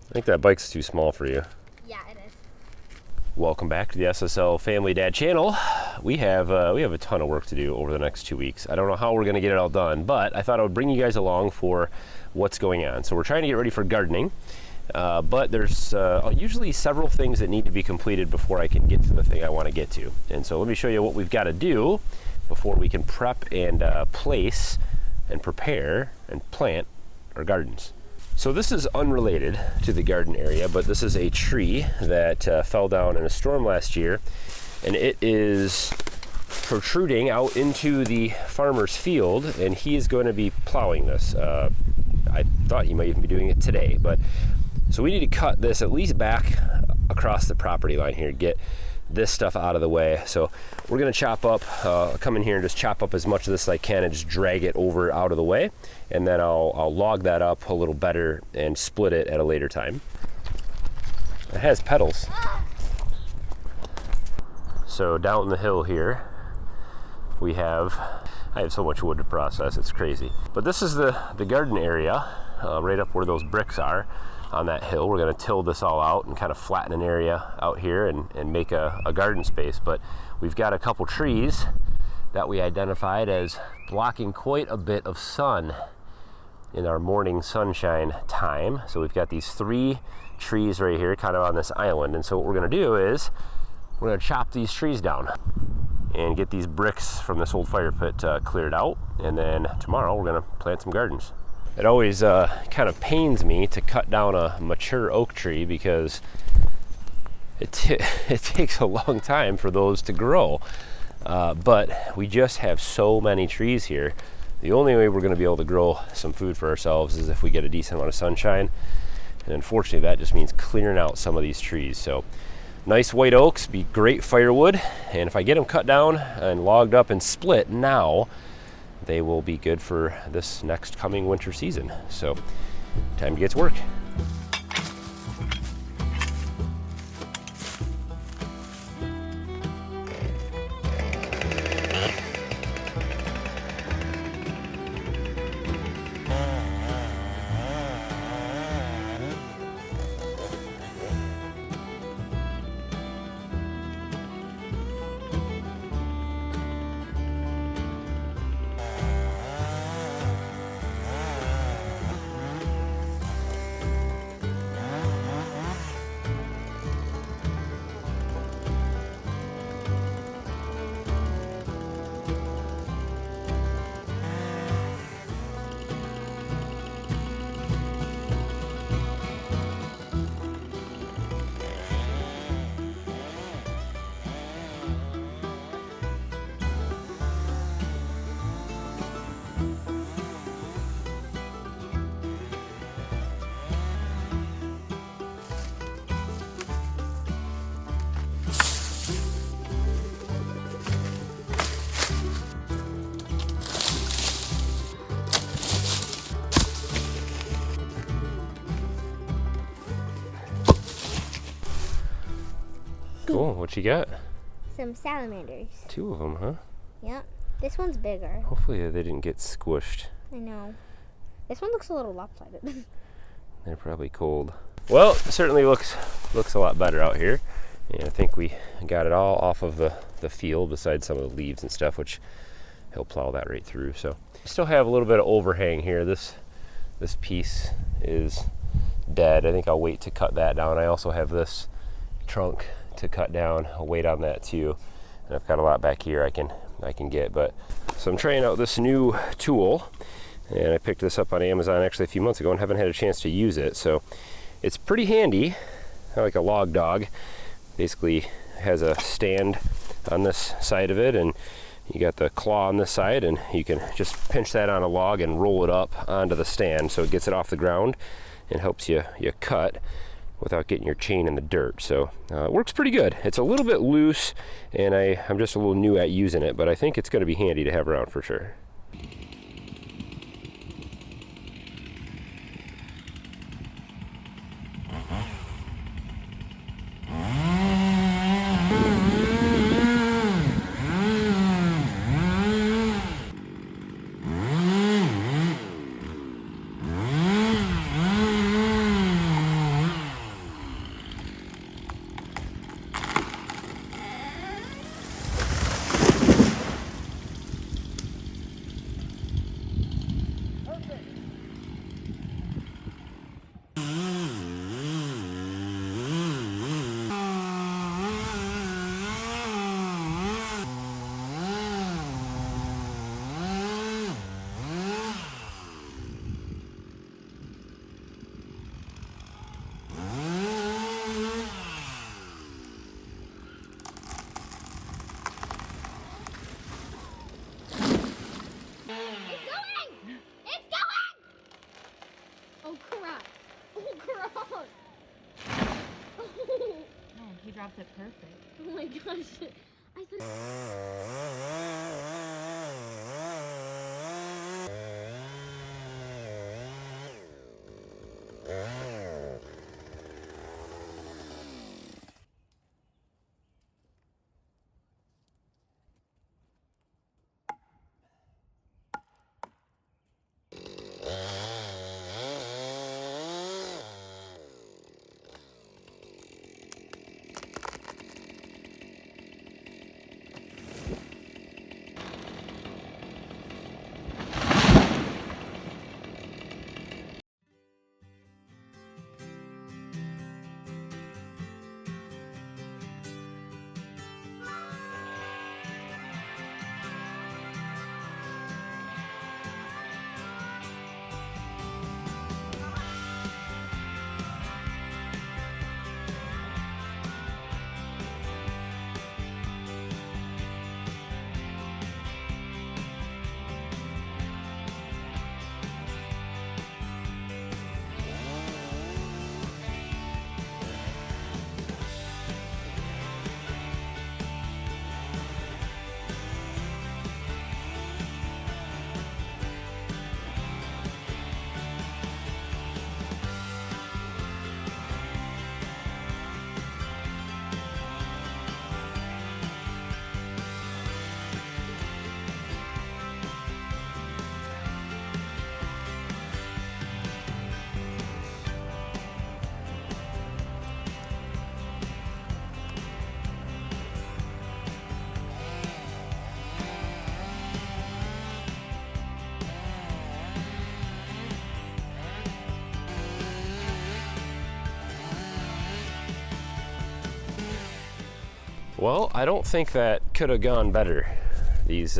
I think that bike's too small for you. Yeah, it is. Welcome back to the SSL Family Dad channel. We have a ton of work to do over the next 2 weeks. I don't know how we're gonna get it all done, but I thought I would bring you guys along for what's going on. So we're trying to get ready for gardening, but there's usually several things that need to be completed before I can get to the thing I wanna get to. And so let me show you what we've gotta do before we can prep and place and prepare and plant our gardens. So this is unrelated to the garden area, but this is a tree that fell down in a storm last year, and it is protruding out into the farmer's field, and he is going to be plowing this. I thought he might even be doing it today, but so we need to cut this at least back across the property line here, get this stuff out of the way. So we're gonna chop up, come in here and just chop up as much of this as I can and just drag it over out of the way, and then I'll log that up a little better and split it at a later time. It has petals. So down the hill here I have so much wood to process, it's crazy. But this is the garden area, right up where those bricks are on that hill. We're gonna till this all out and kind of flatten an area out here and make a garden space. But we've got a couple trees that we identified as blocking quite a bit of sun in our morning sunshine time. So we've got these 3 trees right here kind of on this island. And so what we're gonna do is we're gonna chop these trees down and get these bricks from this old fire pit cleared out. And then tomorrow we're gonna plant some gardens. It always kind of pains me to cut down a mature oak tree because it takes a long time for those to grow. But we just have so many trees here. The only way we're going to be able to grow some food for ourselves is if we get a decent amount of sunshine. And unfortunately, that just means clearing out some of these trees. So nice white oaks, be great firewood. And if I get them cut down and logged up and split now, they will be good for this next coming winter season. So time to get to work. Cool, what you got? Some salamanders. 2 of them, huh? Yep. This one's bigger. Hopefully they didn't get squished. I know. This one looks a little lopsided. They're probably cold. Well, it certainly looks a lot better out here. And I think we got it all off of the field besides some of the leaves and stuff, which he'll plow that right through. So we still have a little bit of overhang here. This piece is dead. I think I'll wait to cut that down. I also have this trunk to cut down. I'll wait on that too. And I've got a lot back here I can get. But so I'm trying out this new tool, and I picked this up on Amazon actually a few months ago and haven't had a chance to use it. So it's pretty handy, like a log dog. Basically has a stand on this side of it, and you got the claw on this side, and you can just pinch that on a log and roll it up onto the stand so it gets it off the ground and helps you cut without getting your chain in the dirt. So it works pretty good. It's a little bit loose, and I'm just a little new at using it, but I think it's going to be handy to have around for sure. Man, he dropped it perfect. Oh my gosh. I thought. Well, I don't think that could have gone better. These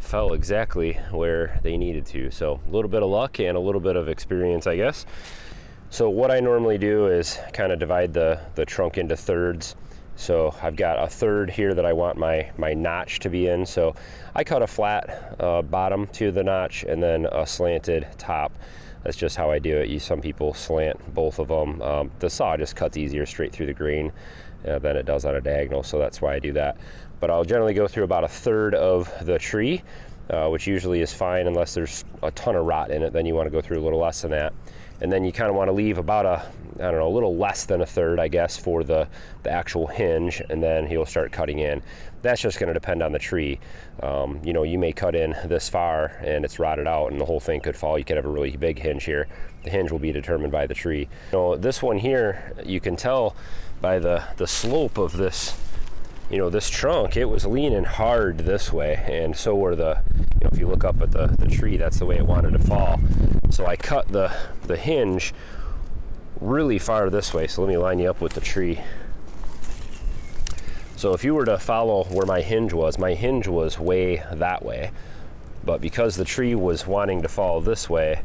fell exactly where they needed to. So a little bit of luck and a little bit of experience, I guess. So what I normally do is kind of divide the trunk into thirds. So I've got a third here that I want my notch to be in. So I cut a flat bottom to the notch and then a slanted top. That's just how I do it. Some people slant both of them. The saw just cuts easier straight through the grain than it does on a diagonal, so that's why I do that. But I'll generally go through about a third of the tree, which usually is fine unless there's a ton of rot in it. Then you want to go through a little less than that. And then you kind of want to leave about a little less than a third, I guess, for the actual hinge, and then he'll start cutting in. That's just going to depend on the tree. You may cut in this far and it's rotted out and the whole thing could fall. You could have a really big hinge here. The hinge will be determined by the tree. This one here, you can tell by the slope of this, this trunk, it was leaning hard this way, and so were if you look up at the tree, that's the way it wanted to fall. So I cut the hinge really far this way. So let me line you up with the tree. So if you were to follow where my hinge was way that way, but because the tree was wanting to fall this way,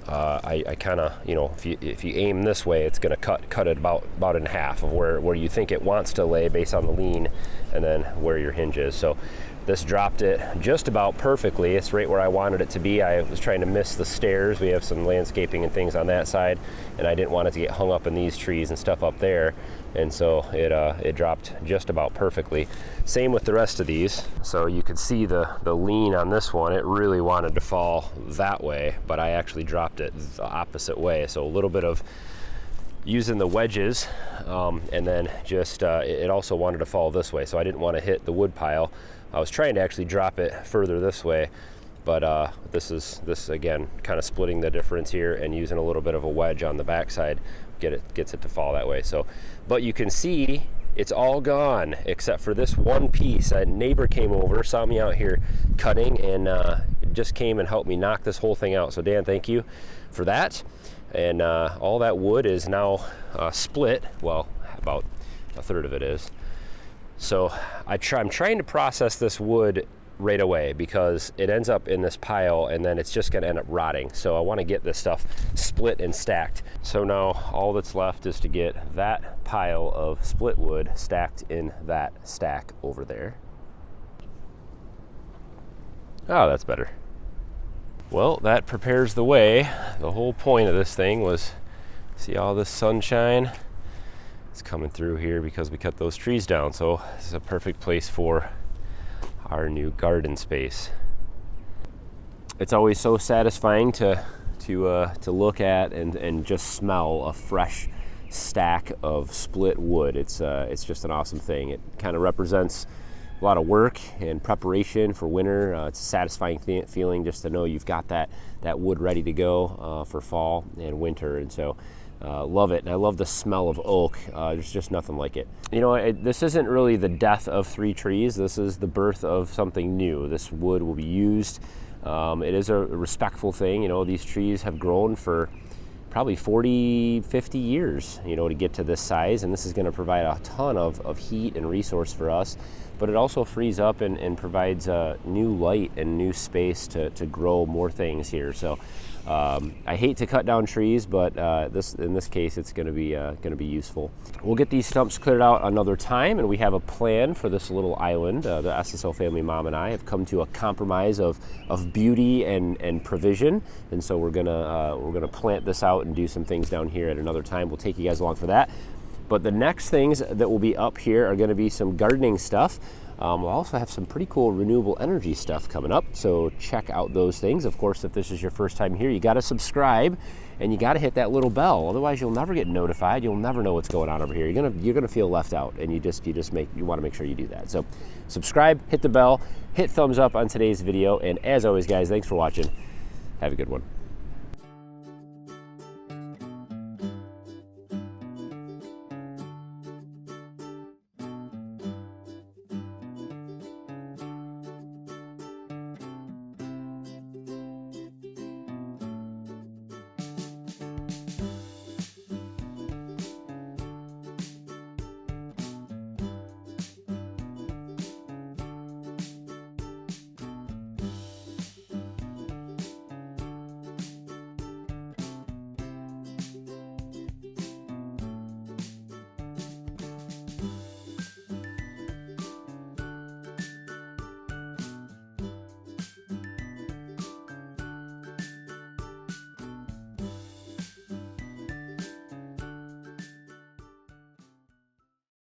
I kind of, if you aim this way, it's going to cut it about in half of where you think it wants to lay based on the lean, and then where your hinge is. So this dropped it just about perfectly. It's right where I wanted it to be. I was trying to miss the stairs. We have some landscaping and things on that side, and I didn't want it to get hung up in these trees and stuff up there. And so it dropped just about perfectly. Same with the rest of these. So you could see the lean on this one. It really wanted to fall that way, but I actually dropped it the opposite way. So a little bit of using the wedges, and then just it also wanted to fall this way. So I didn't want to hit the wood pile. I was trying to actually drop it further this way, but this again kind of splitting the difference here and using a little bit of a wedge on the backside gets it to fall that way. So, but you can see it's all gone except for this one piece. A neighbor came over, saw me out here cutting, and just came and helped me knock this whole thing out. So Dan, thank you for that. And all that wood is now split. Well, about a third of it is. So I'm trying to process this wood right away because it ends up in this pile and then it's just going to end up rotting. So I want to get this stuff split and stacked. So now all that's left is to get that pile of split wood stacked in that stack over there. Oh, that's better. Well, that prepares the way. The whole point of this thing was See all this sunshine? It's coming through here because we cut those trees down. So this is a perfect place for our new garden space. It's always so satisfying to look at and just smell a fresh stack of split wood. It's just an awesome thing. It kind of represents a lot of work and preparation for winter. It's a satisfying feeling just to know you've got that wood ready to go for fall and winter. And so love it. And I love the smell of oak. There's just nothing like it. You know, this isn't really the death of 3 trees. This is the birth of something new. This wood will be used. It is a respectful thing. You know, these trees have grown for probably 40, 50 years, you know, to get to this size. And this is going to provide a ton of heat and resource for us. But it also frees up and provides new light and new space to grow more things here. So I hate to cut down trees, but in this case, it's going to be useful. We'll get these stumps cleared out another time, and we have a plan for this little island. The SSL family mom and I have come to a compromise of beauty and provision, and so we're gonna plant this out and do some things down here at another time. We'll take you guys along for that. But the next things that will be up here are going to be some gardening stuff. We'll also have some pretty cool renewable energy stuff coming up, so check out those things. Of course, if this is your first time here, you got to subscribe and you got to hit that little bell. Otherwise, you'll never get notified. You'll never know what's going on over here. You're gonna feel left out, and you want to make sure you do that. So subscribe, hit the bell, hit thumbs up on today's video, and as always, guys, thanks for watching. Have a good one.